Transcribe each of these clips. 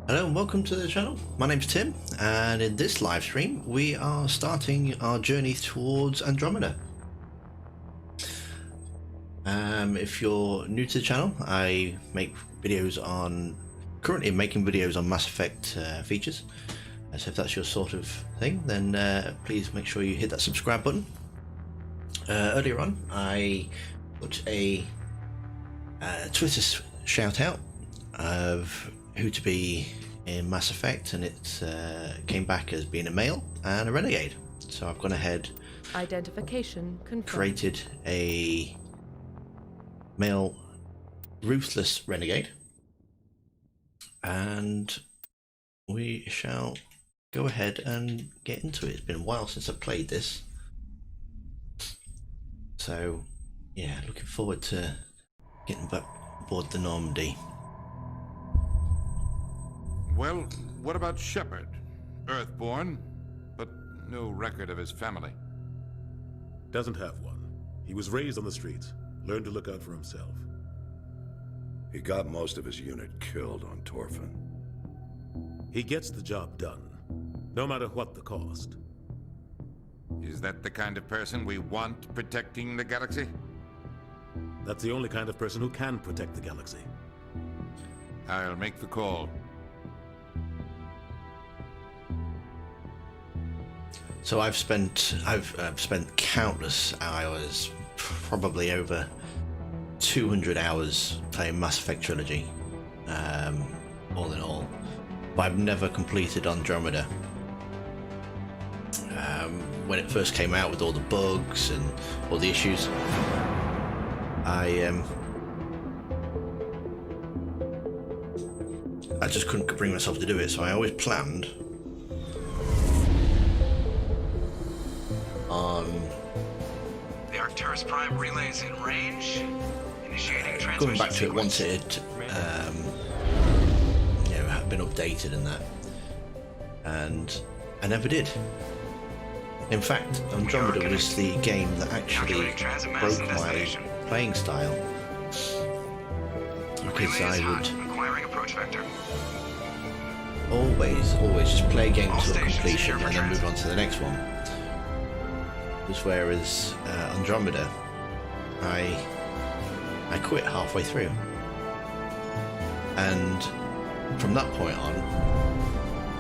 Hello and welcome to the channel. My name's Tim, and in this live stream we are starting our journey towards Andromeda. If you're new to the channel, I make videos on, currently making videos on Mass Effect features. So if that's your sort of thing, then please make sure you hit that subscribe button. Earlier on I put a Twitter shout out of who to be in Mass Effect, and it came back as being a male and a renegade. So I've gone ahead, identification confirmed, created a male ruthless renegade, and we shall go ahead and get into it. It's been a while since I played this, so yeah, looking forward to getting back aboard the Normandy. Well, what about Shepard? Earthborn, but no record of his family. Doesn't have one. He was raised on the streets, learned to look out for himself. He got most of his unit killed on Torfin. He gets the job done, no matter what the cost. Is that the kind of person we want protecting the galaxy? That's the only kind of person who can protect the galaxy. I'll make the call. So I've spent countless hours, probably over 200 hours playing Mass Effect Trilogy, all in all. But I've never completed Andromeda. When it first came out with all the bugs and all the issues, I just couldn't bring myself to do it. So I always planned on the Arcturus Prime relays in range. Initiating transmission going back to it sequence. once it had been updated and that, and I never did. In fact, Andromeda was the game that actually broke my playing style, because I would acquiring approach vector. always just play a game All to a stations completion clear and for then move transit. on to the next one. Whereas Andromeda, I quit halfway through, and from that point on,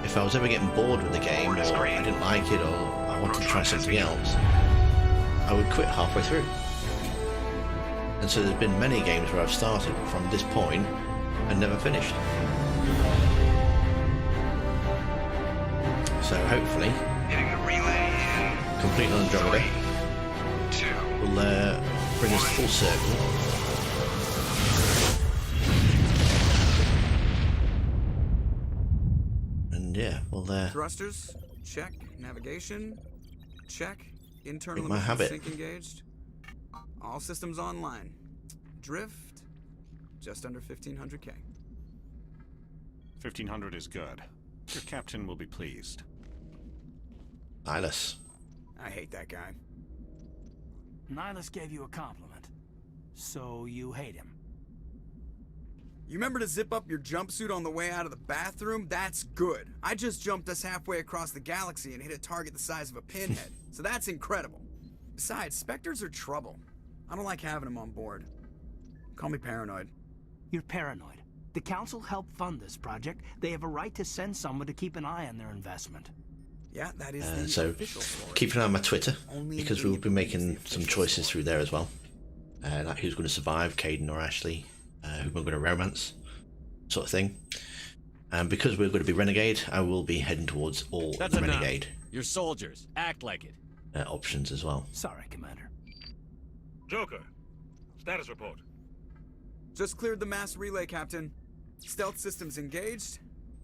if I was ever getting bored with the game, or I didn't like it, or I wanted to try something else, I would quit halfway through. And so there's been many games where I've started from this point and never finished. So hopefully, Hitting the relay in completing Andromeda 3, 2. will bring us full circle. And yeah, we'll Thrusters, check. Navigation, check. Internal Make my emission habit. sync engaged. All systems online. Drift, just under 1500K. 1500 is good. Your captain will be pleased. Nihilus. I hate that guy. Nihilus gave you a compliment, so you hate him. You remember to zip up your jumpsuit on the way out of the bathroom? That's good. I just jumped us halfway across the galaxy and hit a target the size of a pinhead, so that's incredible. Besides, Spectres are trouble. I don't like having them on board. Call me paranoid. You're paranoid. The Council helped fund this project. They have a right to send someone to keep an eye on their investment. Yeah, that is the So official story. keep an eye on my Twitter, Only because an we'll be idiot making believes the some official choices story. through there as well. Like who's going to survive, Caden or Ashley, who we're going to romance, sort of thing. And because we're going to be Renegade, I will be heading towards all That's enough. Renegade You're soldiers. Act like it. options as well. Sorry, Commander. Joker, status report. Just cleared the mass relay, Captain. Stealth systems engaged.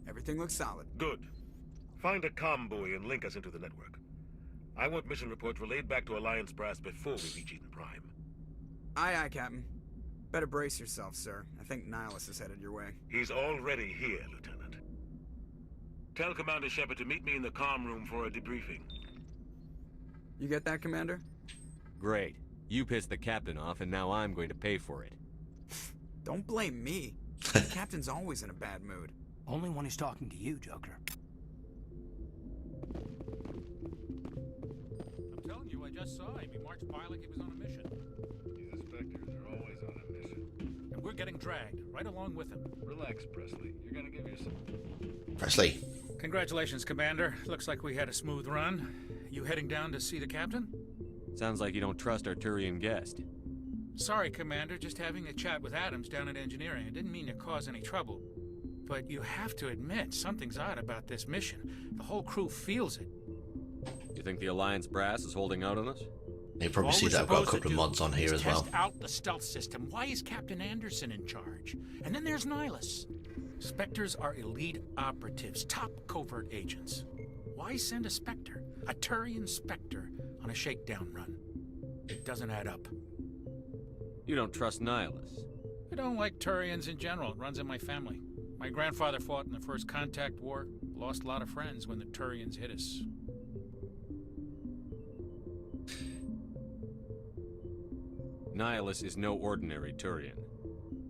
Everything looks solid. Good. Find a comm buoy and link us into the network. I want mission reports relayed back to Alliance Brass before we reach Eden Prime. Aye, aye, Captain. Better brace yourself, sir. I think Nihilus is headed your way. He's already here, Lieutenant. Tell Commander Shepard to meet me in the comm room for a debriefing. You get that, Commander? Great. You pissed the captain off, and now I'm going to pay for it. Don't blame me. The Captain's always in a bad mood. Only when he's talking to you, Joker. I'm telling you, I just saw him. He marched by like he was on a mission. These inspectors are always on a mission. And we're getting dragged, right along with him. Relax, Presley. You're gonna give yourself... Presley. Congratulations, Commander. Looks like we had a smooth run. You heading down to see the captain? Sounds like you don't trust our Turian guest. Sorry, Commander. Just having a chat with Adams down at engineering. I didn't mean to cause any trouble. But you have to admit, something's odd about this mission. The whole crew feels it. You think the Alliance brass is holding out on us? You probably see that I've got a couple of mods on here as well. Test out the stealth system. Why is Captain Anderson in charge? And then there's Nihilus. Spectres are elite operatives, top covert agents. Why send a Spectre, a Turian Spectre, on a shakedown run? It doesn't add up. You don't trust Nihilus? I don't like Turians in general. It runs in my family. My grandfather fought in the First Contact War. Lost a lot of friends when the Turians hit us. Nihilus is no ordinary Turian.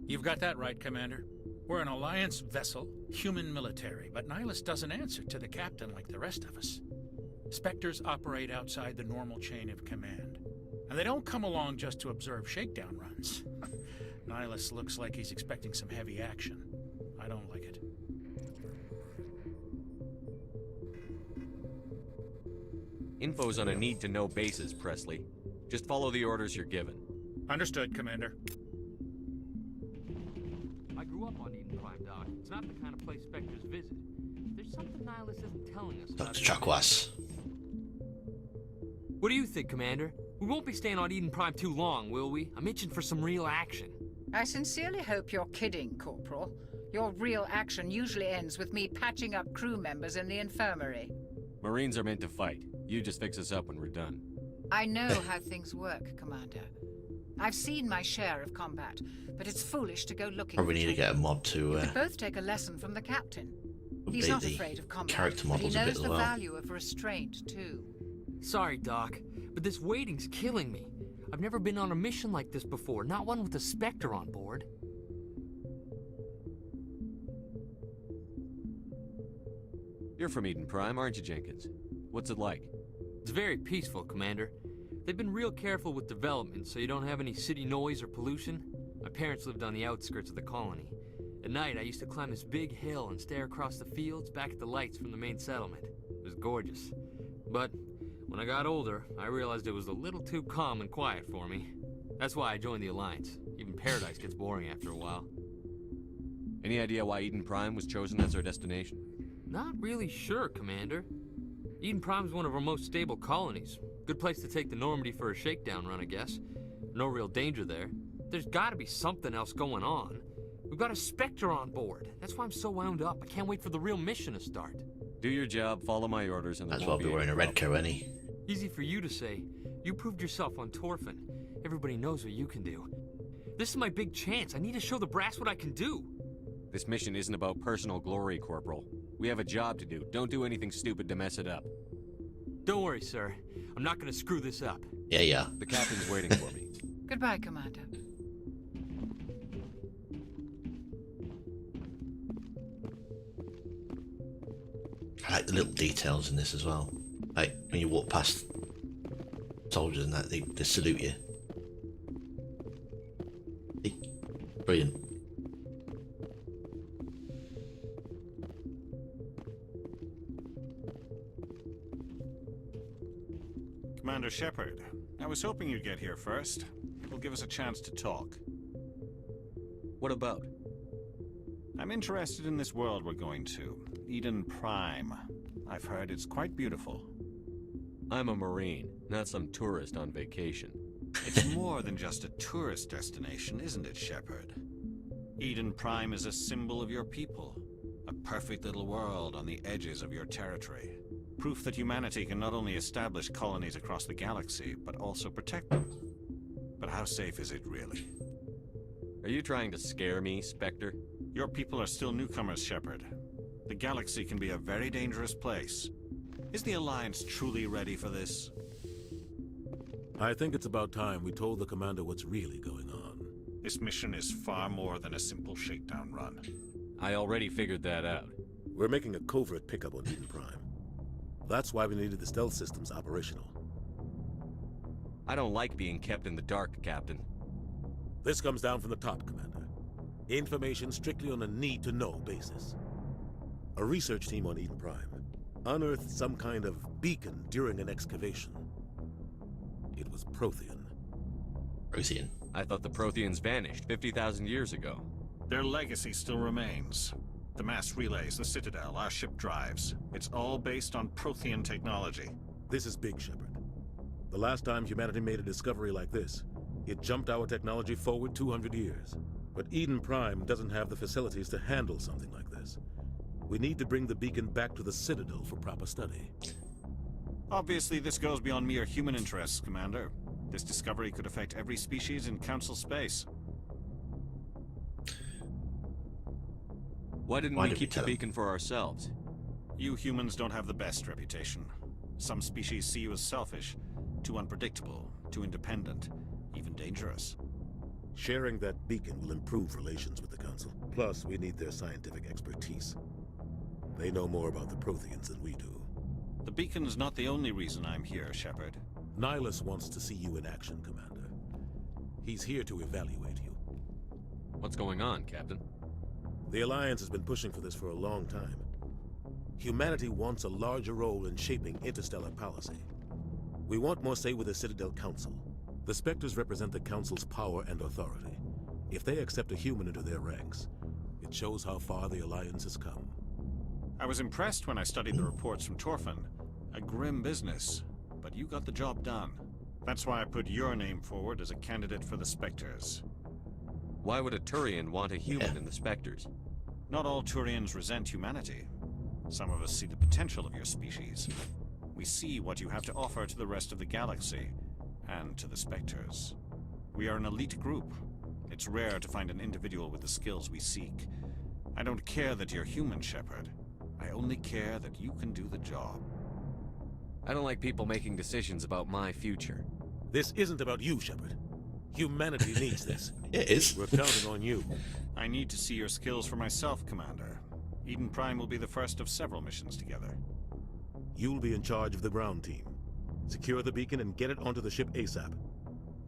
You've got that right, Commander. We're an Alliance vessel, human military, but Nihilus doesn't answer to the captain like the rest of us. Spectres operate outside the normal chain of command. And they don't come along just to observe shakedown runs. Nihilus looks like he's expecting some heavy action. I don't like it. Info's on a need-to-know basis, Presley. Just follow the orders you're given. Understood, Commander. I grew up on Eden Prime, Doc. It's not the kind of place Spectres visit. There's something Nihilus isn't telling us about. Dr. Chakwas. What do you think, Commander? We won't be staying on Eden Prime too long, will we? I'm itching for some real action. I sincerely hope you're kidding, Corporal. Your real action usually ends with me patching up crew members in the infirmary. Marines are meant to fight. You just fix us up when we're done. I know how things work, Commander. I've seen my share of combat, but it's foolish to go looking Probably for need to get a mod to We could both take a lesson from the captain. He's update not the afraid of combat, character but he models a bit knows as the well. value of restraint, too. Sorry, Doc, but this waiting's killing me. I've never been on a mission like this before, not one with a Spectre on board. You're from Eden Prime, aren't you, Jenkins? What's it like? It's very peaceful, Commander. They've been real careful with development, so you don't have any city noise or pollution. My parents lived on the outskirts of the colony. At night, I used to climb this big hill and stare across the fields back at the lights from the main settlement. It was gorgeous. But when I got older, I realized it was a little too calm and quiet for me. That's why I joined the Alliance. Even Paradise gets boring after a while. Any idea why Eden Prime was chosen as our destination? Not really sure, Commander. Eden Prime's one of our most stable colonies. Good place to take the Normandy for a shakedown run, I guess. No real danger there. There's gotta be something else going on. We've got a Spectre on board. That's why I'm so wound up. I can't wait for the real mission to start. Do your job, follow my orders, and Might as well be wearing a red coat, ain't he? Easy for you to say. You proved yourself on Torfin. Everybody knows what you can do. This is my big chance. I need to show the brass what I can do. This mission isn't about personal glory, Corporal. We have a job to do. Don't do anything stupid to mess it up. Don't worry, sir. I'm not gonna screw this up. Yeah. The captain's waiting for me. Goodbye, Commander. I like the little details in this as well. Like when you walk past soldiers and that, they salute you. Brilliant. Commander Shepard, I was hoping you'd get here first. It will give us a chance to talk. What about? I'm interested in this world we're going to, Eden Prime. I've heard it's quite beautiful. I'm a Marine, not some tourist on vacation. It's more than just a tourist destination, isn't it, Shepard? Eden Prime is a symbol of your people. A perfect little world on the edges of your territory. Proof that humanity can not only establish colonies across the galaxy, but also protect them. But how safe is it really? Are you trying to scare me, Spectre? Your people are still newcomers, Shepard. The galaxy can be a very dangerous place. Is the Alliance truly ready for this? I think it's about time we told the commander what's really going on. This mission is far more than a simple shakedown run. I already figured that out. We're making a covert pickup on Eden Prime. That's why we needed the stealth systems operational. I don't like being kept in the dark, Captain. This comes down from the top, Commander. Information strictly on a need-to-know basis. A research team on Eden Prime unearthed some kind of beacon during an excavation. It was Prothean. Prothean? I thought the Protheans vanished 50,000 years ago. Their legacy still remains. The mass relays, the Citadel, our ship drives. It's all based on Prothean technology. This is big, Shepard. The last time humanity made a discovery like this, it jumped our technology forward 200 years. But Eden Prime doesn't have the facilities to handle something like this. We need to bring the beacon back to the Citadel for proper study. Obviously, this goes beyond mere human interests, Commander. This discovery could affect every species in Council space. Why didn't we keep the beacon for ourselves? You humans don't have the best reputation. Some species see you as selfish, too unpredictable, too independent, even dangerous. Sharing that beacon will improve relations with the Council. Plus, we need their scientific expertise. They know more about the Protheans than we do. The beacon's not the only reason I'm here, Shepard. Nihilus wants to see you in action, Commander. He's here to evaluate you. What's going on, Captain? The Alliance has been pushing for this for a long time. Humanity wants a larger role in shaping interstellar policy. We want more say with the Citadel Council. The Spectres represent the Council's power and authority. If they accept a human into their ranks, it shows how far the Alliance has come. I was impressed when I studied the reports from Torfin. A grim business, but you got the job done. That's why I put your name forward as a candidate for the Spectres. Why would a Turian want a human in the Spectres? Not all Turians resent humanity. Some of us see the potential of your species. We see what you have to offer to the rest of the galaxy, and to the Spectres. We are an elite group. It's rare to find an individual with the skills we seek. I don't care that you're human, Shepard. I only care that you can do the job. I don't like people making decisions about my future. This isn't about you, Shepard. Humanity needs this. It is. We're counting on you. I need to see your skills for myself, Commander. Eden Prime will be the first of several missions together. You'll be in charge of the ground team. Secure the beacon and get it onto the ship ASAP.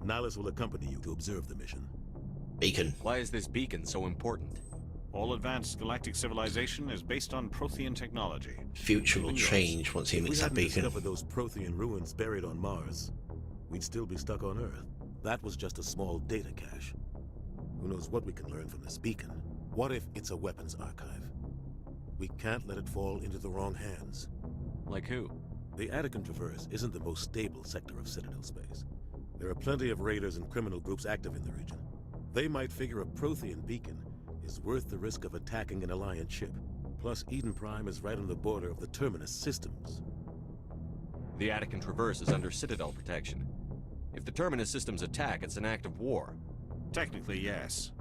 Nihilus will accompany you to observe the mission. Beacon. Why is this beacon so important? All advanced galactic civilization is based on Prothean technology. Future will change once he meets that beacon. If we hadn't discovered those Prothean ruins buried on Mars, we'd still be stuck on Earth. That was just a small data cache. Who knows what we can learn from this beacon? What if it's a weapons archive? We can't let it fall into the wrong hands. Like who? The Attican Traverse isn't the most stable sector of Citadel space. There are plenty of raiders and criminal groups active in the region. They might figure a Prothean beacon is worth the risk of attacking an Alliance ship. Plus, Eden Prime is right on the border of the Terminus systems. The Attican Traverse is under Citadel protection. If the Terminus systems attack, it's an act of war. Technically, yes.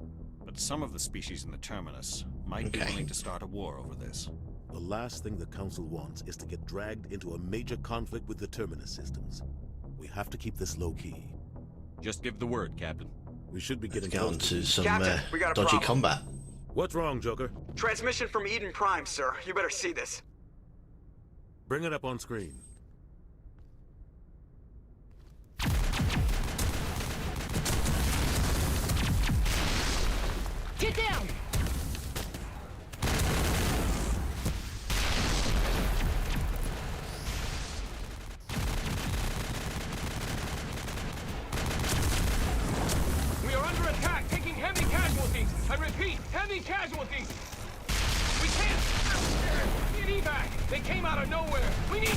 But some of the species in the Terminus might be willing to start a war over this. The last thing the Council wants is to get dragged into a major conflict with the Terminus systems. We have to keep this low-key. Just give the word, Captain. We should be getting down to some Captain, we got a dodgy problem. combat. What's wrong, Joker? Transmission from Eden Prime, sir. You better see this. Bring it up on screen. Get down! We are under attack, taking heavy casualties. I repeat, heavy casualties. We can't. We need evac. They came out of nowhere. We need.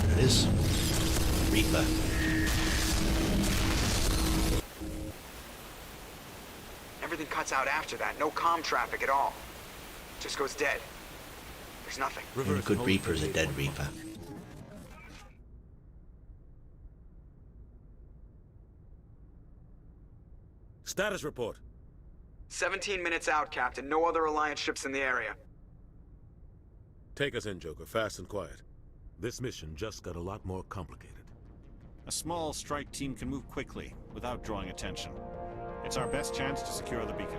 There it is. Reaper. Everything cuts out after that. No comm traffic at all. Just goes dead. There's nothing. And a good Reaper is a dead Reaper. Status report. 17 minutes out, Captain. No other Alliance ships in the area. Take us in, Joker. Fast and quiet. This mission just got a lot more complicated. A small strike team can move quickly, without drawing attention. It's our best chance to secure the beacon.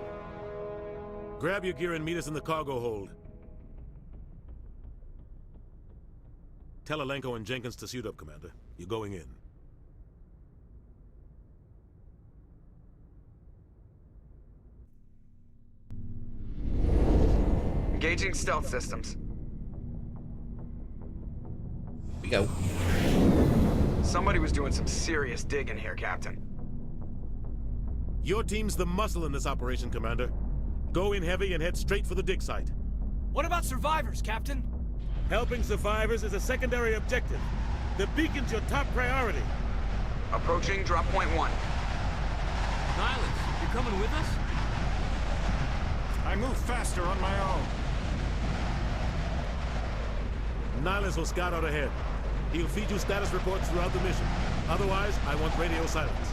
Grab your gear and meet us in the cargo hold. Tell Alenko and Jenkins to suit up, Commander. You're going in. Engaging stealth systems. We go. Somebody was doing some serious digging here, Captain. Your team's the muscle in this operation, Commander. Go in heavy and head straight for the dig site. What about survivors, Captain? Helping survivors is a secondary objective. The beacon's your top priority. Approaching drop point 1. Nihilus, you coming with us? I move faster on my own. Nihilus will scout out ahead. He'll feed you status reports throughout the mission. Otherwise, I want radio silence.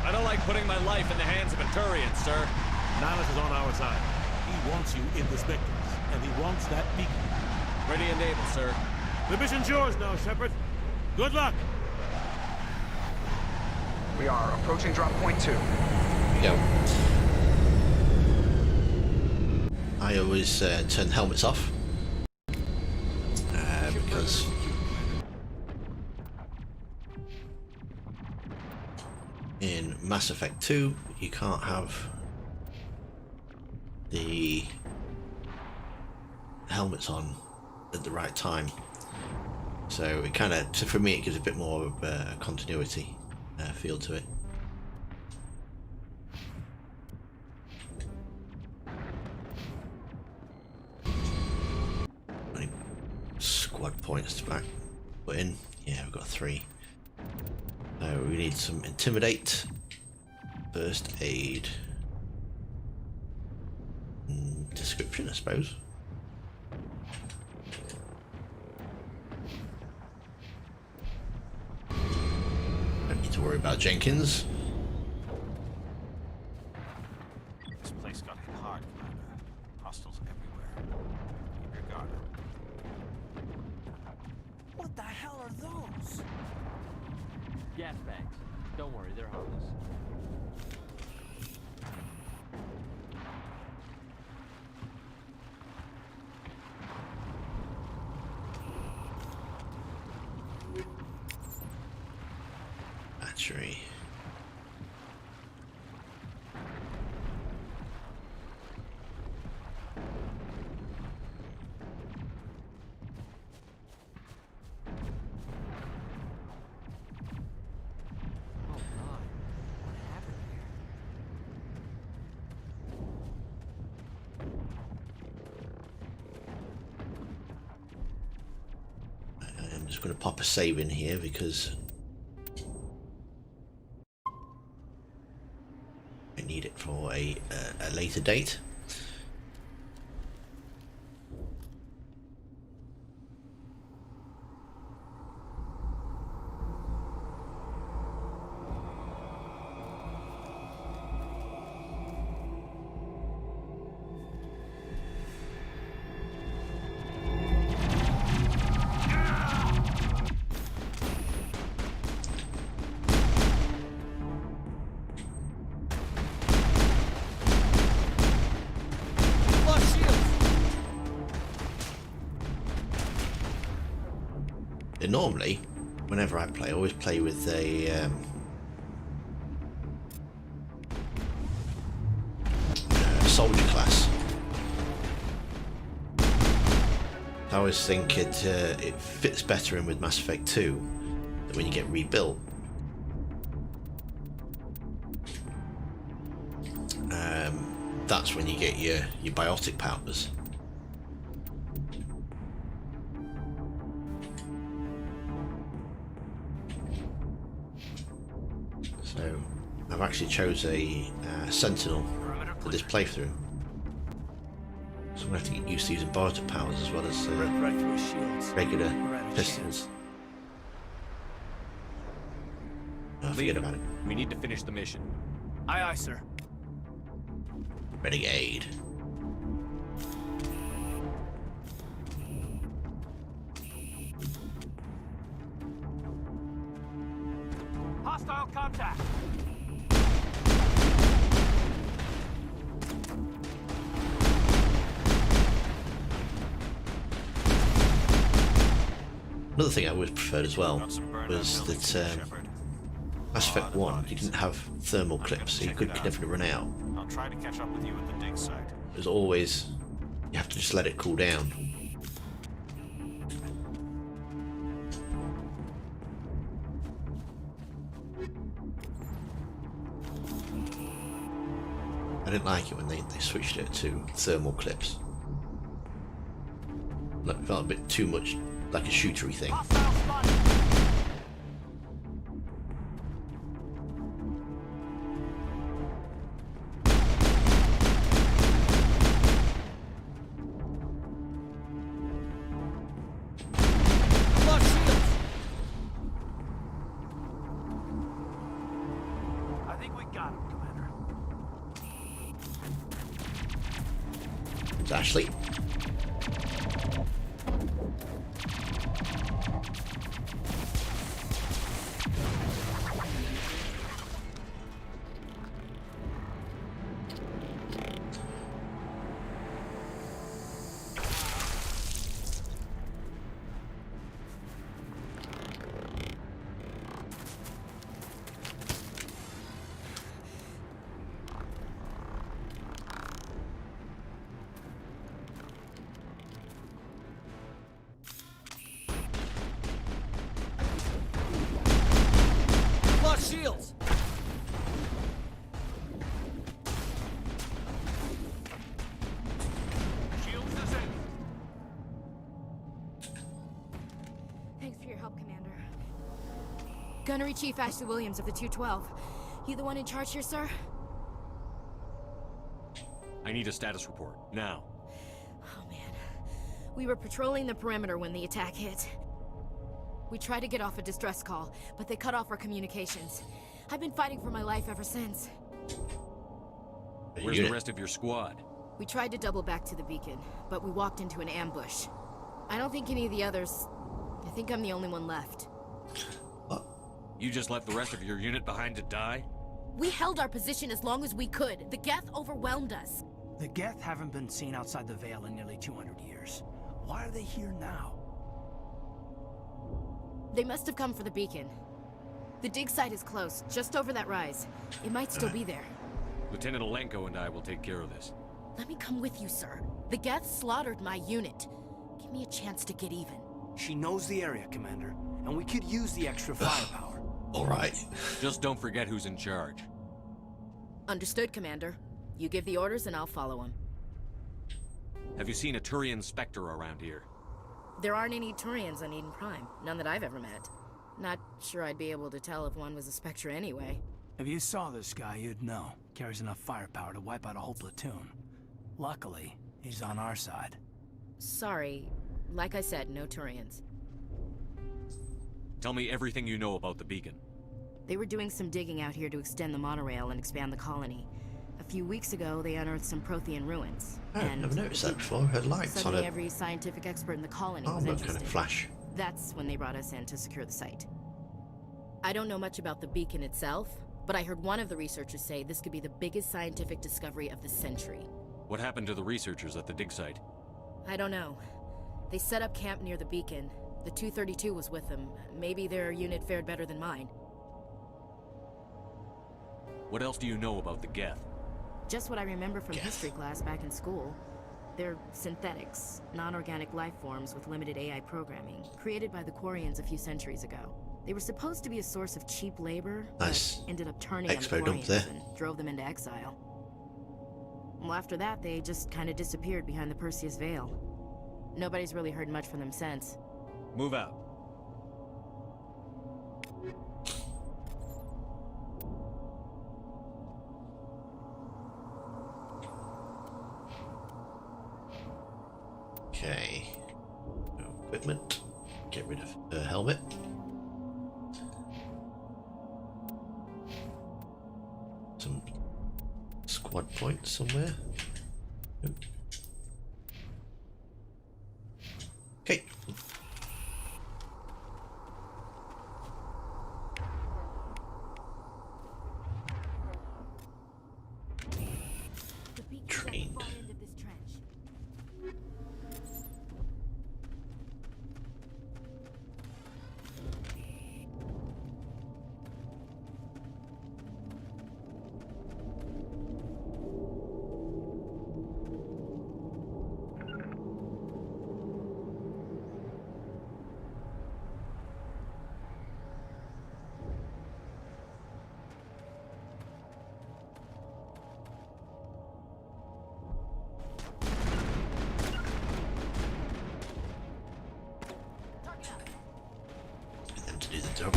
I don't like putting my life in the hands of a Turian, sir. Nihilus is on our side. He wants you in the Spectres, and he wants that beacon. Ready and able, sir. The mission's yours now, Shepard. Good luck! We are approaching drop point 2. Go. I always turn helmets off because in Mass Effect 2 you can't have the helmets on at the right time, so it kind of, for me, it gives a bit more of a continuity feel to it. Squad points to back put in. Yeah, we've got 3. So we need some intimidate, first aid, description, I suppose. Don't need to worry about Jenkins. This place got hit hard, Commander. Hostiles everywhere. Keep your guard up. What the hell are those? Gas bags. Don't worry, they're harmless. Battery. I'm just going to pop a save in here because I need it for a later date. Normally, whenever I play, I always play with a soldier class. I always think it fits better in with Mass Effect 2 than when you get rebuilt. That's when you get your biotic powders. So I've actually chose a Sentinel for this playthrough. So I'm going to have to get used to using biotic powers as well as regular pistols. Oh, forget about it. We need to finish the mission. Aye, aye, sir. Renegade. Hostile contact. Another thing I always preferred as well was that Mass Effect 1, you didn't have thermal clips, so you could never run out. I'll try to catch up with you at the dig site. It was always, you have to just let it cool down. I didn't like it when they switched it to thermal clips. Like, it felt a bit too much like a shootery thing. I think we got him, Commander. It's Ashley. Shields! Shields is in. Thanks for your help, Commander. Gunnery Chief Ashley Williams of the 212. You the one in charge here, sir? I need a status report, now. Oh, man. We were patrolling the perimeter when the attack hit. We tried to get off a distress call, but they cut off our communications. I've been fighting for my life ever since. Where's the rest of your squad? We tried to double back to the beacon, but we walked into an ambush. I don't think any of the others... I think I'm the only one left. You just left the rest of your unit behind to die? We held our position as long as we could. The Geth overwhelmed us. The Geth haven't been seen outside the Veil in nearly 200 years. Why are they here now? They must have come for the beacon. The dig site is close, just over that rise. It might still be there. Lieutenant Alenko and I will take care of this. Let me come with you, sir. The Geth slaughtered my unit. Give me a chance to get even. She knows the area, Commander, and we could use the extra firepower. All right. Just don't forget who's in charge. Understood, Commander. You give the orders and I'll follow them. Have you seen a Turian Spectre around here? There aren't any Turians on Eden Prime. None that I've ever met. Not sure I'd be able to tell if one was a Spectre anyway. If you saw this guy, you'd know. Carries enough firepower to wipe out a whole platoon. Luckily, he's on our side. Sorry. Like I said, no Turians. Tell me everything you know about the beacon. They were doing some digging out here to extend the monorail and expand the colony. A few weeks ago, they unearthed some Prothean ruins. Oh, I've never noticed that before. I heard lights on Suddenly it. every scientific expert in the colony Oh, was that interested. kind of flash. That's when they brought us in to secure the site. I don't know much about the beacon itself, but I heard one of the researchers say this could be the biggest scientific discovery of the century. What happened to the researchers at the dig site? I don't know. They set up camp near the beacon. The 232 was with them. Maybe their unit fared better than mine. What else do you know about the Geth? Just what I remember from history class back in school. They're synthetics, non-organic life forms with limited AI programming, created by the Quarians a few centuries ago. They were supposed to be a source of cheap labor, Nice. but ended up turning on the Expo dump Quarians there. and drove them into exile. Well, after that, they just kind of disappeared behind the Perseus Veil. Nobody's really heard much from them since. Move out. Okay. No equipment. Get rid of her helmet. Some squad points somewhere. Nope. Okay. Don't.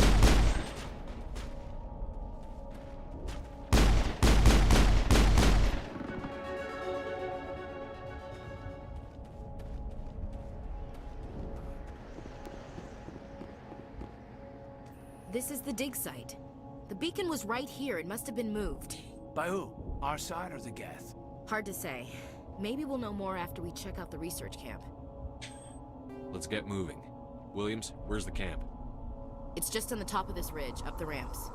This is the dig site. The beacon was right here. It must have been moved. By who? Our side or the Geth? Hard to say. Maybe we'll know more after we check out the research camp. Let's get moving. Williams, where's the camp? It's just on the top of this ridge, up the ramps.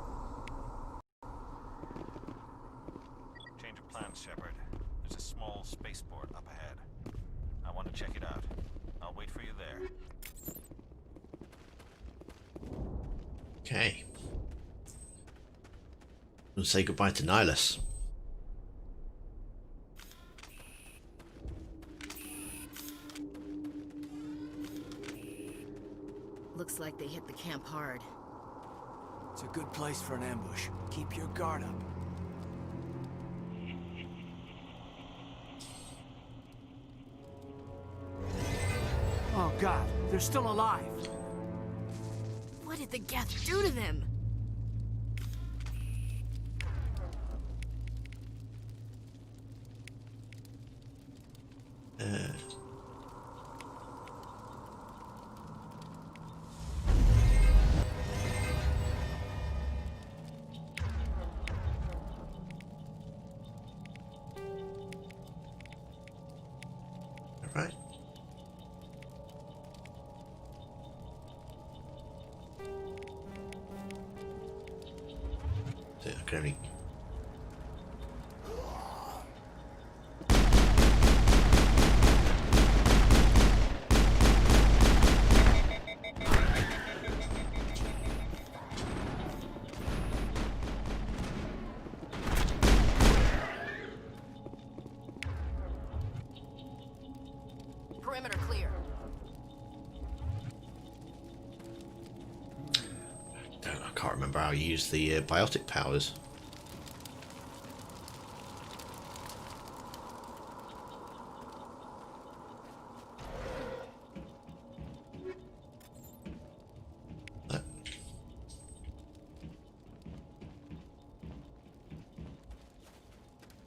Change of plans, Shepard. There's a small spaceport up ahead. I want to check it out. I'll wait for you there. Okay. We'll say goodbye to Nihilus. Looks like they hit the camp hard. It's a good place for an ambush. Keep your guard up. Oh God, they're still alive. What did the Geth do to them? Right. So I can only... Perimeter clear. I can't remember how you use the biotic powers.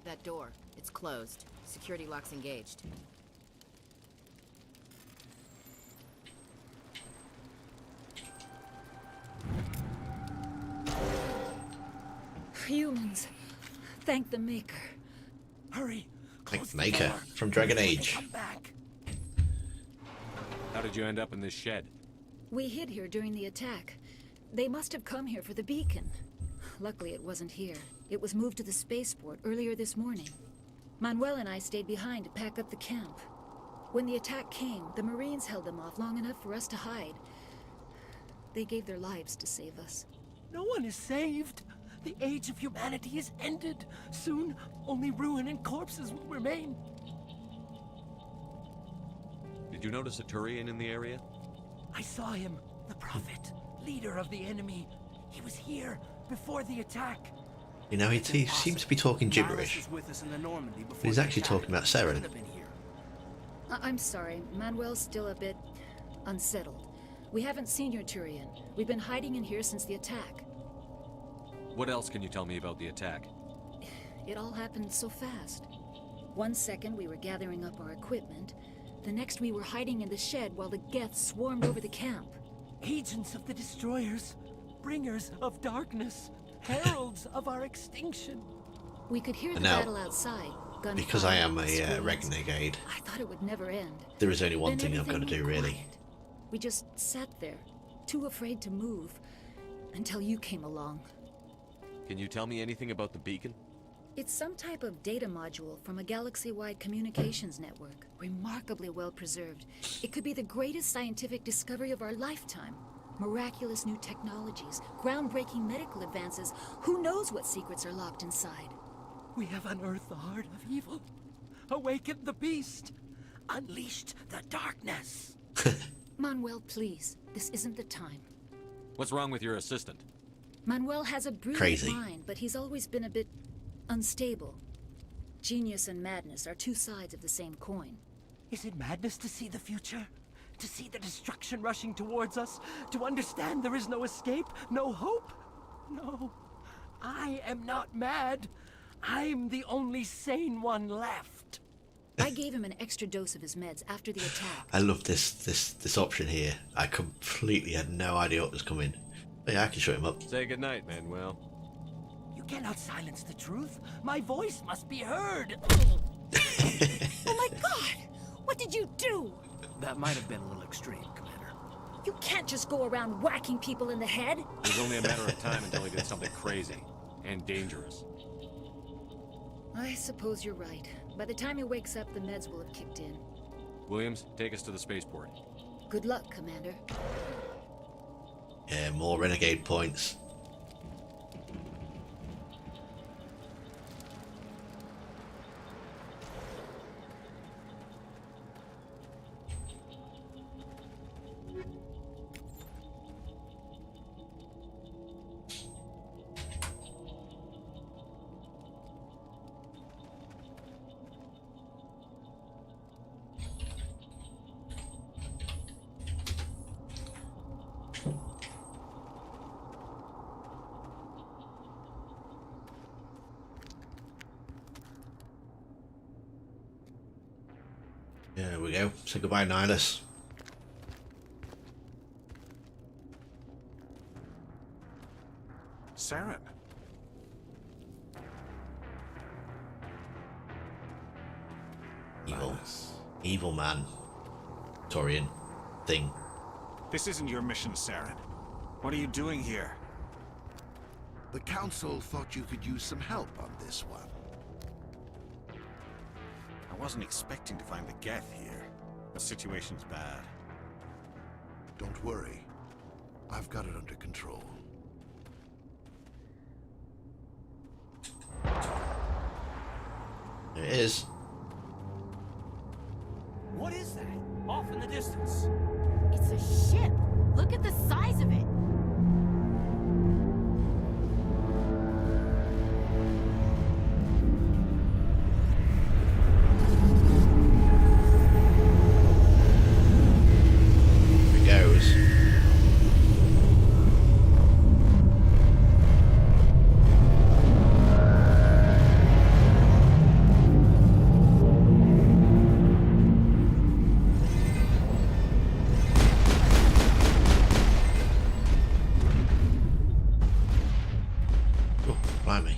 That door, it's closed. Security lock's engaged. Humans, thank the Maker. Hurry! Like Maker from Dragon Age. Come back. How did you end up in this shed? We hid here during the attack. They must have come here for the beacon. Luckily, it wasn't here. It was moved to the spaceport earlier this morning. Manuel and I stayed behind to pack up the camp. When the attack came, the Marines held them off long enough for us to hide. They gave their lives to save us. No one is saved. The age of humanity is ended. Soon, only ruin and corpses will remain. Did you notice a Turian in the area? I saw him, the Prophet, leader of the enemy. He was here before the attack. You know, he seems to be talking gibberish. With us in the Normandy But he's actually talking about Seren. I'm sorry, Manuel's still a bit unsettled. We haven't seen your Turian. We've been hiding in here since the attack. What else can you tell me about the attack? It all happened so fast. 1 second we were gathering up our equipment. The next we were hiding in the shed while the Geth swarmed over the camp. Agents of the destroyers, bringers of darkness, heralds of our extinction. We could hear the Now, battle outside. because I am a renegade, I thought it would never end. there is only one Then thing I've got to everything do, went really. quiet. We just sat there, too afraid to move, until you came along. Can you tell me anything about the beacon? It's some type of data module from a galaxy-wide communications network, remarkably well preserved. It could be the greatest scientific discovery of our lifetime. Miraculous new technologies, groundbreaking medical advances. Who knows what secrets are locked inside? We have unearthed the heart of evil, awakened the beast, unleashed the darkness. Manuel, please, this isn't the time. What's wrong with your assistant? Manuel has a brilliant Crazy. mind, but he's always been a bit unstable. Genius and madness are two sides of the same coin. Is it madness to see the future? To see the destruction rushing towards us? To understand there is no escape? No hope? No. I am not mad. I'm the only sane one left. I gave him an extra dose of his meds after the attack. I love this option here. I completely had no idea what was coming. But yeah, I can shut him up. Say goodnight, Manuel. You cannot silence the truth. My voice must be heard. Oh my god! What did you do? That might have been a little extreme, Commander. You can't just go around whacking people in the head. It was only a matter of time until he did something crazy and dangerous. I suppose you're right. By the time he wakes up, the meds will have kicked in. Williams, take us to the spaceport. Good luck, Commander. Yeah, more renegade points. There we go. Say goodbye, Nihilus. Saren. Evil. Evil man. Torian. Thing. This isn't your mission, Saren. What are you doing here? The Council thought you could use some help on this one. I wasn't expecting to find the Geth here. The situation's bad. Don't worry. I've got it under control. There it is. What is that? Off in the distance. It's a ship. Look at the size of it. It goes. Oh, blimey.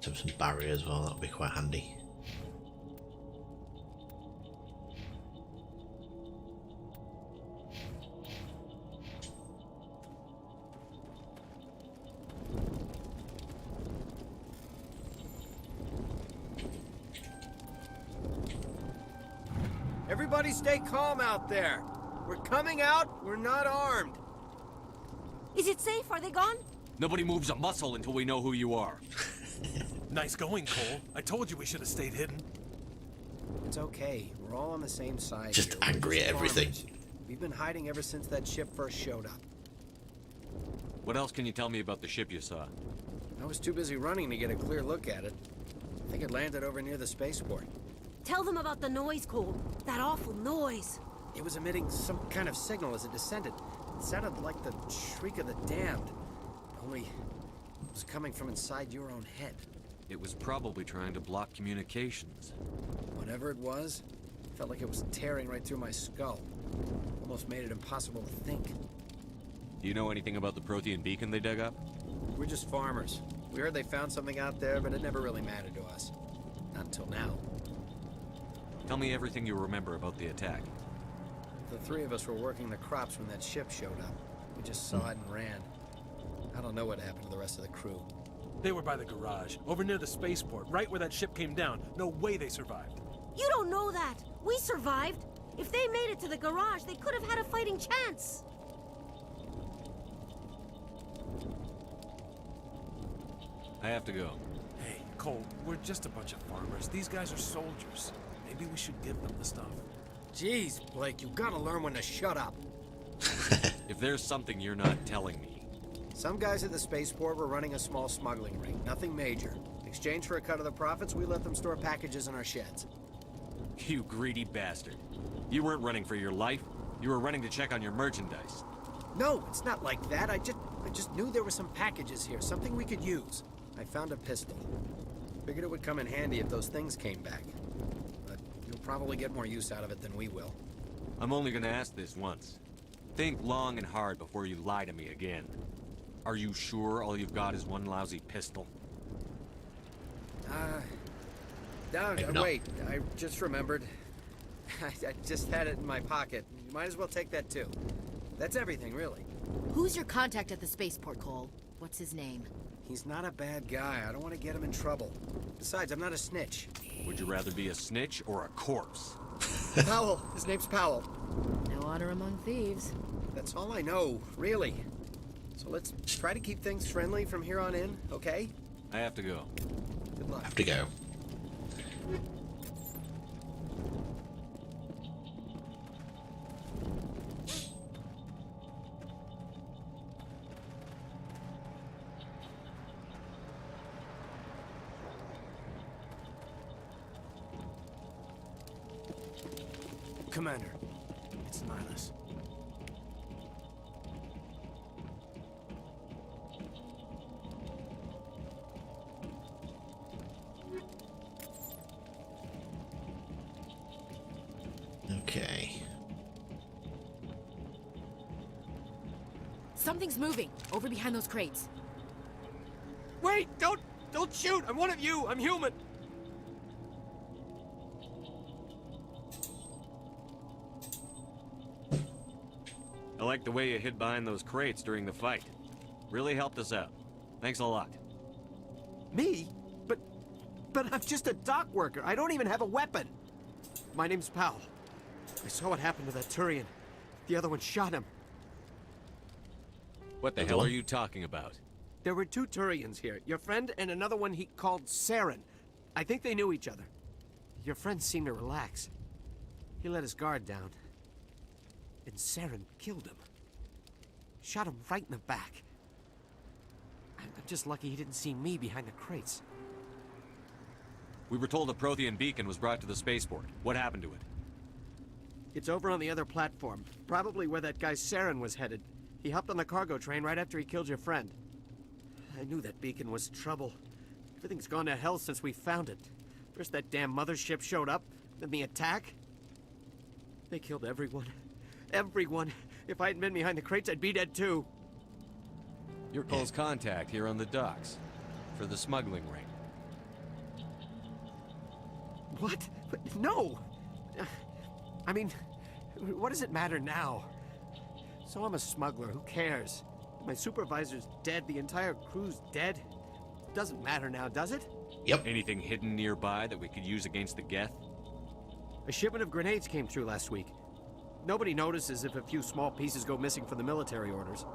Throw some barrier as well, that'll be quite handy. Everybody stay calm out there. We're coming out, we're not armed. Is it safe? Are they gone? Nobody moves a muscle until we know who you are. Nice going, Cole. I told you we should have stayed hidden. It's okay. We're all on the same side. Just here. We're angry at everything. farmers. We've been hiding ever since that ship first showed up. What else can you tell me about the ship you saw? I was too busy running to get a clear look at it. I think it landed over near the spaceport. Tell them about the noise, Cole. That awful noise. It was emitting some kind of signal as it descended. It sounded like the shriek of the damned. Only it was coming from inside your own head. It was probably trying to block communications. Whatever it was, it felt like it was tearing right through my skull. Almost made it impossible to think. Do you know anything about the Prothean beacon they dug up? We're just farmers. We heard they found something out there, but it never really mattered to us. Not until now. Tell me everything you remember about the attack. The three of us were working the crops when that ship showed up. We just saw it and ran. I don't know what happened to the rest of the crew. They were by the garage, over near the spaceport, right where that ship came down. No way they survived. You don't know that. We survived. If they made it to the garage, they could have had a fighting chance. I have to go. Hey, Cole, we're just a bunch of farmers. These guys are soldiers. Maybe we should give them the stuff. Jeez, Blake, you gotta learn when to shut up. If there's something you're not telling me. Some guys at the spaceport were running a small smuggling ring, nothing major. In exchange for a cut of the profits, we let them store packages in our sheds. You greedy bastard. You weren't running for your life. You were running to check on your merchandise. No, it's not like that. I just knew there were some packages here, something we could use. I found a pistol. Figured it would come in handy if those things came back. But you'll probably get more use out of it than we will. I'm only gonna ask this once. Think long and hard before you lie to me again. Are you sure all you've got is one lousy pistol? Wait, I just remembered. I just had it in my pocket. You might as well take that too. That's everything, really. Who's your contact at the spaceport, Cole? What's his name? He's not a bad guy. I don't want to get him in trouble. Besides, I'm not a snitch. Would you rather be a snitch or a corpse? Powell. His name's Powell. No honor among thieves. That's all I know, really. So let's try to keep things friendly from here on in, okay? I have to go. Good luck. Have to go. Commander, it's Nihilus. Okay. Something's moving, over behind those crates. Wait! Don't shoot! I'm one of you! I'm human! I like the way you hid behind those crates during the fight. Really helped us out. Thanks a lot. Me? But I'm just a dock worker. I don't even have a weapon. My name's Powell. I saw what happened to that Turian. The other one shot him. What the hell are you talking about? There were two Turians here. Your friend and another one he called Saren. I think they knew each other. Your friend seemed to relax. He let his guard down. And Saren killed him. Shot him right in the back. I'm just lucky he didn't see me behind the crates. We were told a Prothean beacon was brought to the spaceport. What happened to it? It's over on the other platform. Probably where that guy Saren was headed. He hopped on the cargo train right after he killed your friend. I knew that beacon was trouble. Everything's gone to hell since we found it. First that damn mothership showed up, then the attack. They killed everyone. Everyone. If I hadn't been behind the crates, I'd be dead too. You're Cole's contact here on the docks. For the smuggling ring. What? No! I mean, what does it matter now? So I'm a smuggler, who cares? My supervisor's dead, the entire crew's dead. Doesn't matter now, does it? Yep. Anything hidden nearby that we could use against the Geth? A shipment of grenades came through last week. Nobody notices if a few small pieces go missing from the military orders.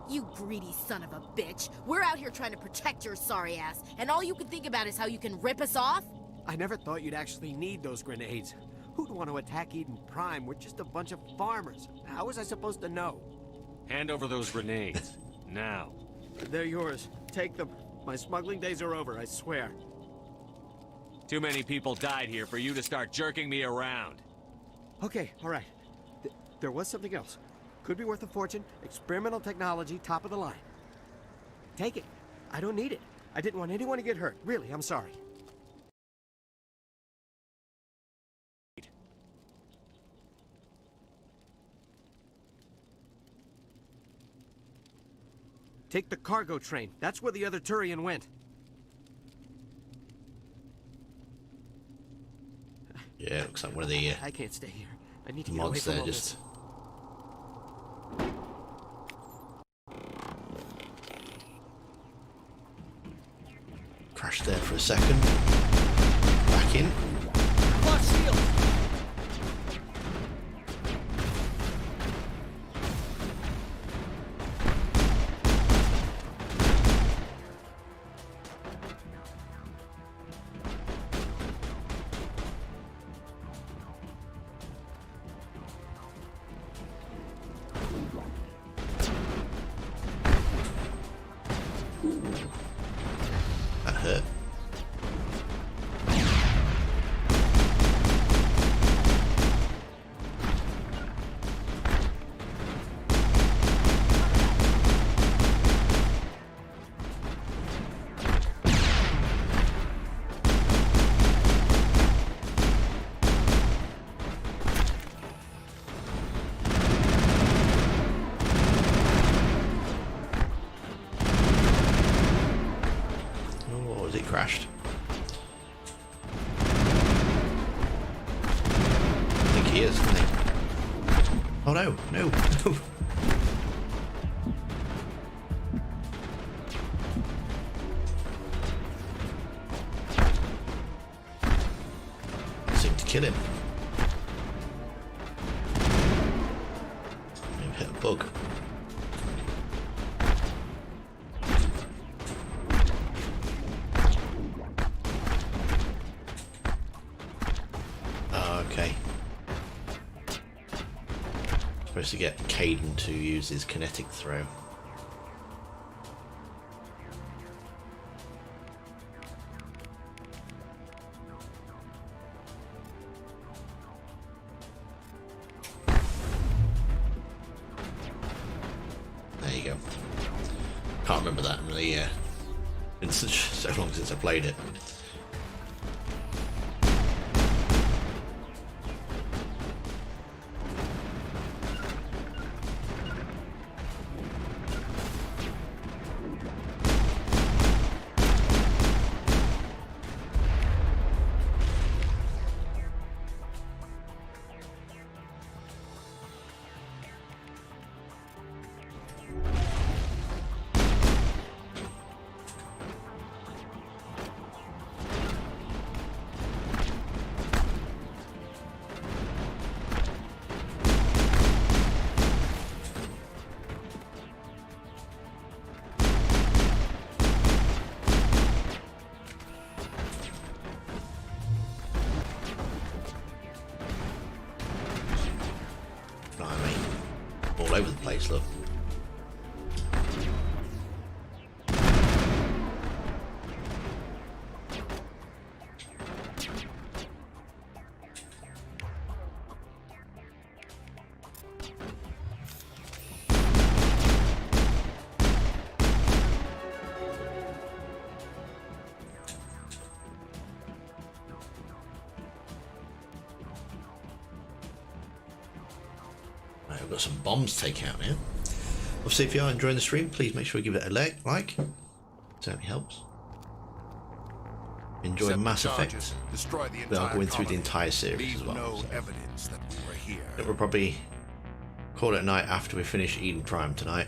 You greedy son of a bitch. We're out here trying to protect your sorry ass, and all you can think about is how you can rip us off? I never thought you'd actually need those grenades. Who'd want to attack Eden Prime? We're just a bunch of farmers. How was I supposed to know? Hand over those grenades. Now. They're yours. Take them. My smuggling days are over, I swear. Too many people died here for you to start jerking me around. Okay, all right. There was something else. Could be worth a fortune. Experimental technology, top of the line. Take it. I don't need it. I didn't want anyone to get hurt. Really, I'm sorry. Take the cargo train. That's where the other Turian went. Yeah, looks like one of the I can't stay here. I need to get away mods from there all just. this. for a second. Back in. Lock shield. That hurt. Oh, has it crashed? I think he is, isn't he? Oh no, no, no. Seem to kill him. Maybe hit a bug. Okay. Supposed to get Caden to use his kinetic throw. There you go. Can't remember that really. It's so long since I played it. Blimey. All over the place, look. Right, we've got some bombs to take out now. Obviously, if you are enjoying the stream, please make sure you give it a like. It certainly helps. Enjoy Accept Mass the Effect. charges, destroy the We are entire going through the colony. entire series Leave as well. no So evidence that we were here. I think we'll probably call it a night after we finish Eden Prime tonight.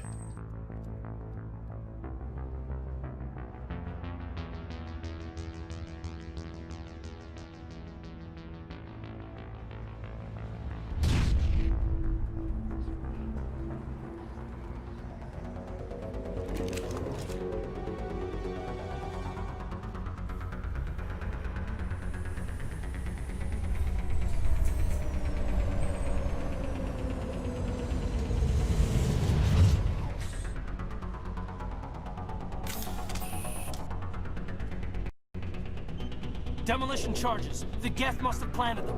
Demolition charges. The Geth must have planted them.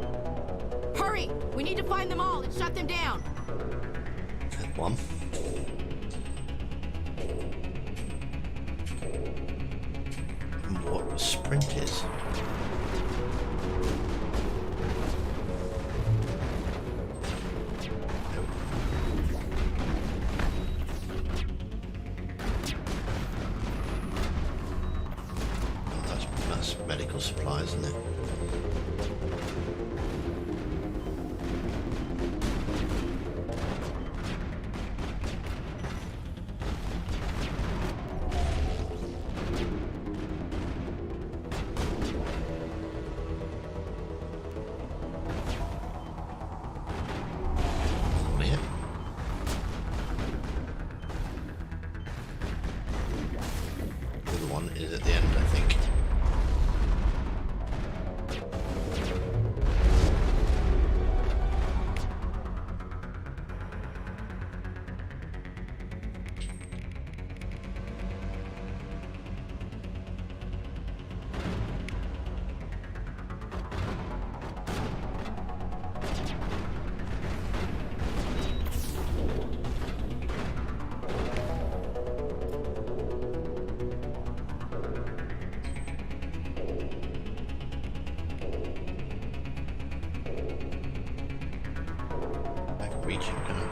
Hurry! We need to find them all and shut them down. One. And what sprint is? That's medical supplies, isn't it? reach it, can I?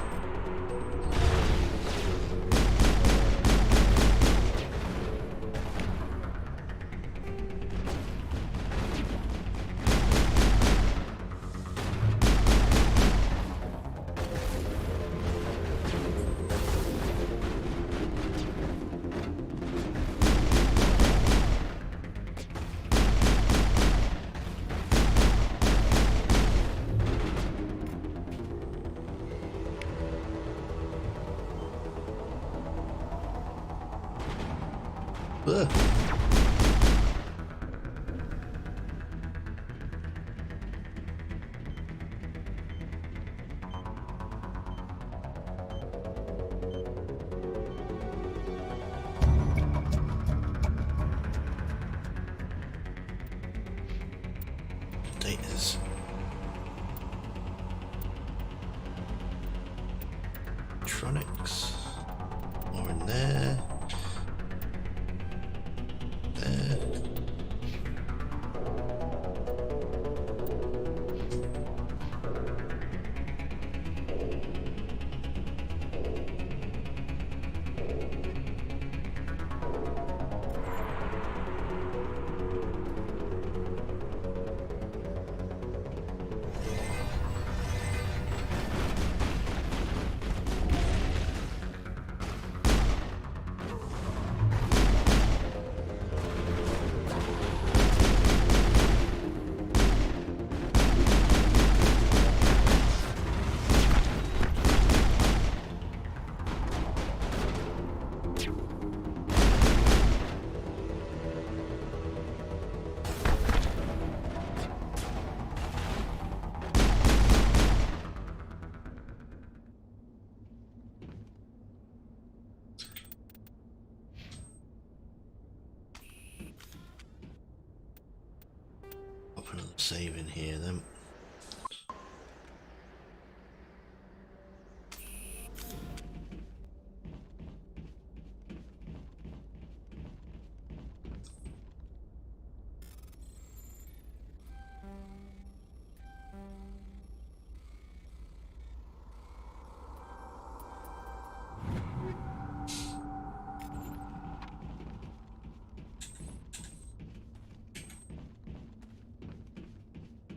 Ugh. Datas. Electronics. More in there. There. I'll put another save in here then.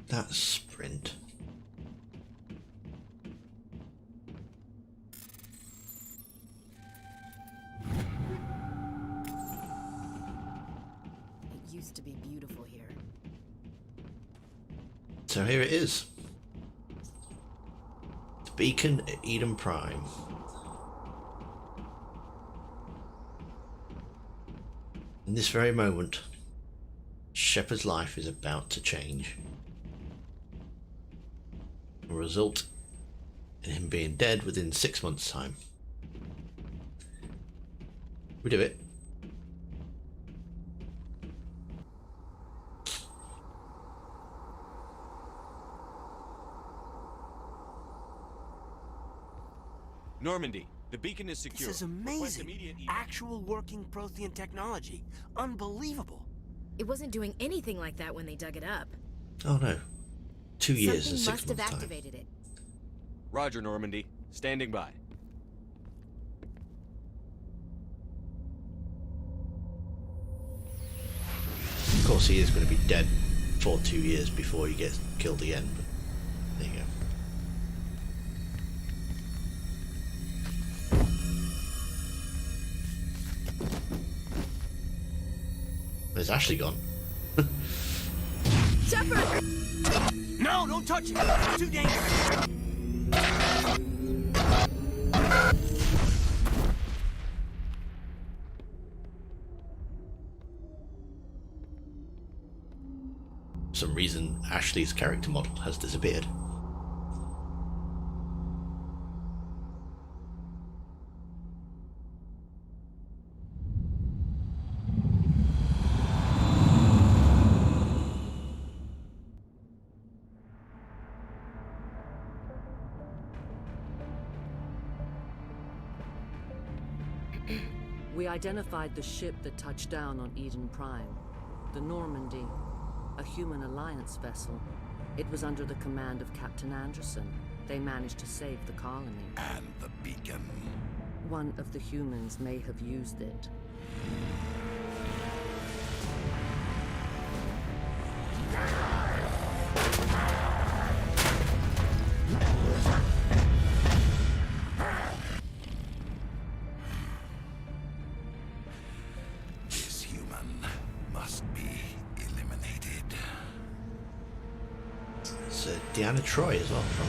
That's sprint. It used to be beautiful here. So here it is. The beacon at Eden Prime. In this very moment, Shepard's life is about to change. Will result in him being dead within 6 months' time. We do it. Normandy, the beacon is secure. This is amazing. Actual working Prothean technology. Unbelievable. It wasn't doing anything like that when they dug it up. Oh no. 2 years and 6 Something must have months' time. activated it. Roger, Normandy. Standing by. Of course, he is going to be dead for 2 years before he gets killed again, but there you go. Where's Ashley gone? Shepard! No, don't touch it! It's too dangerous! For some reason, Ashley's character model has disappeared. We identified the ship that touched down on Eden Prime. The Normandy. A human alliance vessel. It was under the command of Captain Anderson. They managed to save the colony. And the beacon. One of the humans may have used it. This human must be eliminated. It's Deanna Troy as well from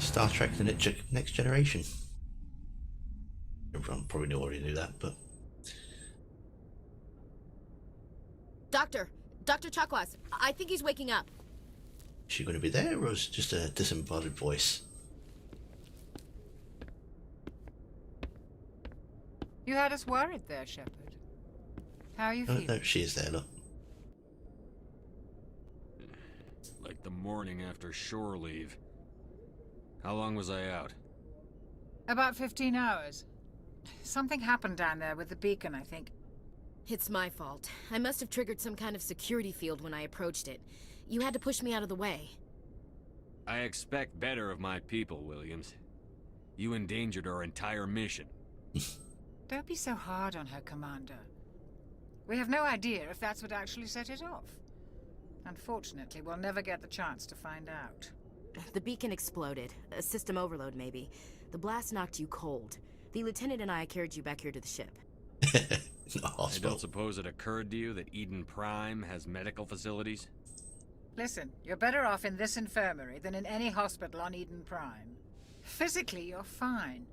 Star Trek The Next Generation. Everyone probably already knew that, but... Doctor Chakwas, I think he's waking up. Is she going to be there, or is it just a disembodied voice? You had us worried there, Shepard. How are you feeling? No, she is there, look. Like the morning after shore leave. How long was I out? About 15 hours. Something happened down there with the beacon, I think. It's my fault. I must have triggered some kind of security field when I approached it. You had to push me out of the way. I expect better of my people, Williams. You endangered our entire mission. Don't be so hard on her, Commander. We have no idea if that's what actually set it off. Unfortunately, we'll never get the chance to find out. The beacon exploded. A system overload, maybe. The blast knocked you cold. The lieutenant and I carried you back here to the ship. I don't suppose it occurred to you that Eden Prime has medical facilities? Listen, you're better off in this infirmary than in any hospital on Eden Prime. Physically, you're fine.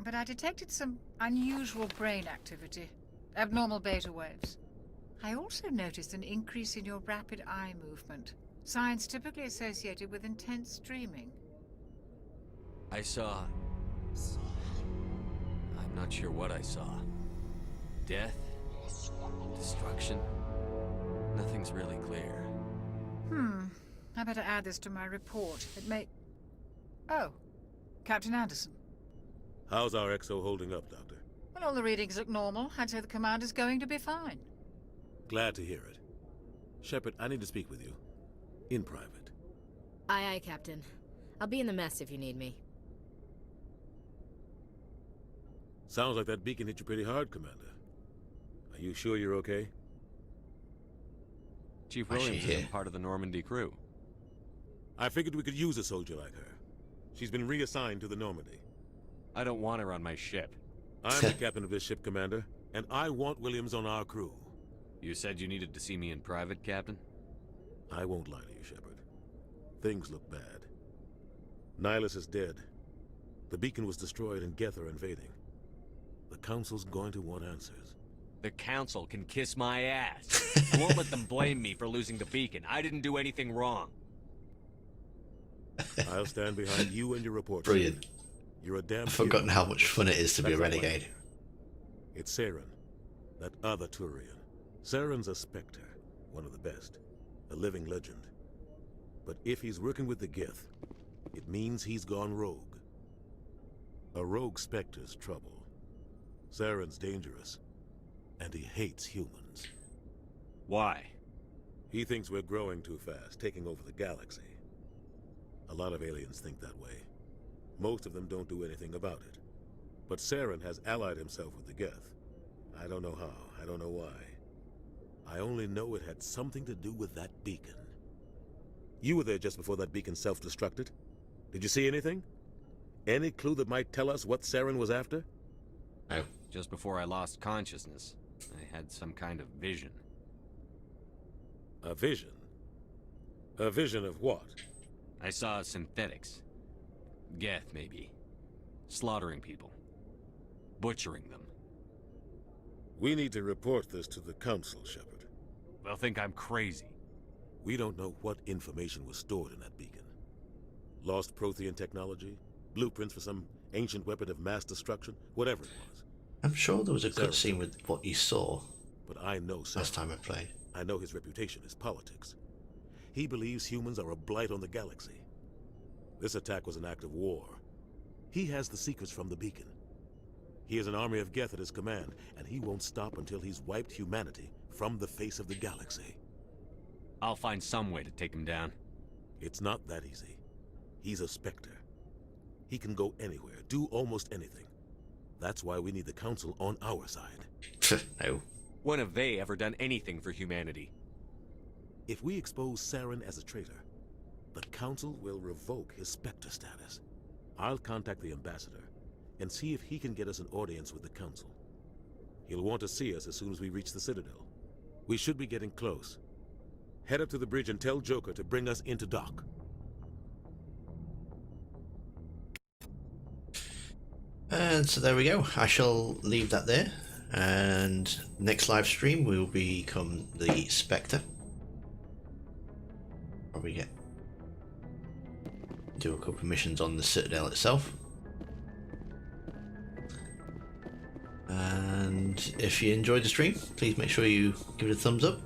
But I detected some unusual brain activity. Abnormal beta waves. I also noticed an increase in your rapid eye movement. Signs typically associated with intense dreaming. I saw... I'm not sure what I saw. Death? Destruction? Nothing's really clear. I better add this to my report. It may... Oh, Captain Anderson. How's our XO holding up, Doctor? Well, all the readings look normal. I'd say the commander's going to be fine. Glad to hear it. Shepard, I need to speak with you. In private. Aye, Captain. I'll be in the mess if you need me. Sounds like that beacon hit you pretty hard, Commander. Are you sure you're okay? Chief Williams isn't part of the Normandy crew. I figured we could use a soldier like her. She's been reassigned to the Normandy. I don't want her on my ship. I'm the captain of this ship, Commander, and I want Williams on our crew. You said you needed to see me in private, Captain? I won't lie to you, Shepard. Things look bad. Nihilus is dead. The beacon was destroyed and Geth are invading. The Council's going to want answers. The Council can kiss my ass. I won't let them blame me for losing the beacon. I didn't do anything wrong. I'll stand behind you and your report. Brilliant. You're a damn... I've forgotten how much fun it is to be a renegade. It's Saren, that other Turian. Saren's a Spectre, one of the best. A living legend. But if he's working with the Geth, it means he's gone rogue. A rogue Spectre's trouble. Saren's dangerous, and he hates humans. Why? He thinks we're growing too fast, taking over the galaxy. A lot of aliens think that way. Most of them don't do anything about it. But Saren has allied himself with the Geth. I don't know how, I don't know why. I only know it had something to do with that beacon. You were there just before that beacon self-destructed. Did you see anything? Any clue that might tell us what Saren was after? No. Just before I lost consciousness, I had some kind of vision. A vision? A vision of what? I saw synthetics. Geth, maybe. Slaughtering people. Butchering them. We need to report this to the Council, Shepard. They'll think I'm crazy. We don't know what information was stored in that beacon. Lost Prothean technology? Blueprints for some ancient weapon of mass destruction? Whatever it was. I'm sure there was a cutscene with what you saw. But I know Saren. Last time I played. I know his reputation is politics. He believes humans are a blight on the galaxy. This attack was an act of war. He has the secrets from the beacon. He has an army of Geth at his command, and he won't stop until he's wiped humanity from the face of the galaxy. I'll find some way to take him down. It's not that easy. He's a Spectre. He can go anywhere, do almost anything. That's why we need the Council on our side. No. When have they ever done anything for humanity? If we expose Saren as a traitor, the Council will revoke his Spectre status. I'll contact the Ambassador and see if he can get us an audience with the Council. He'll want to see us as soon as we reach the Citadel. We should be getting close. Head up to the bridge and tell Joker to bring us into dock. And so there we go. I shall leave that there. And next live stream will become the Spectre. Probably do a couple of missions on the Citadel itself. And if you enjoyed the stream, please make sure you give it a thumbs up.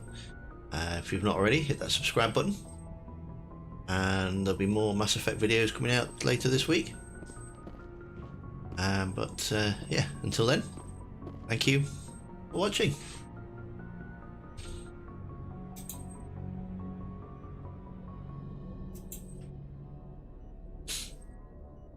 If you've not already, hit that subscribe button. And there'll be more Mass Effect videos coming out later this week. Yeah, until then, thank you for watching.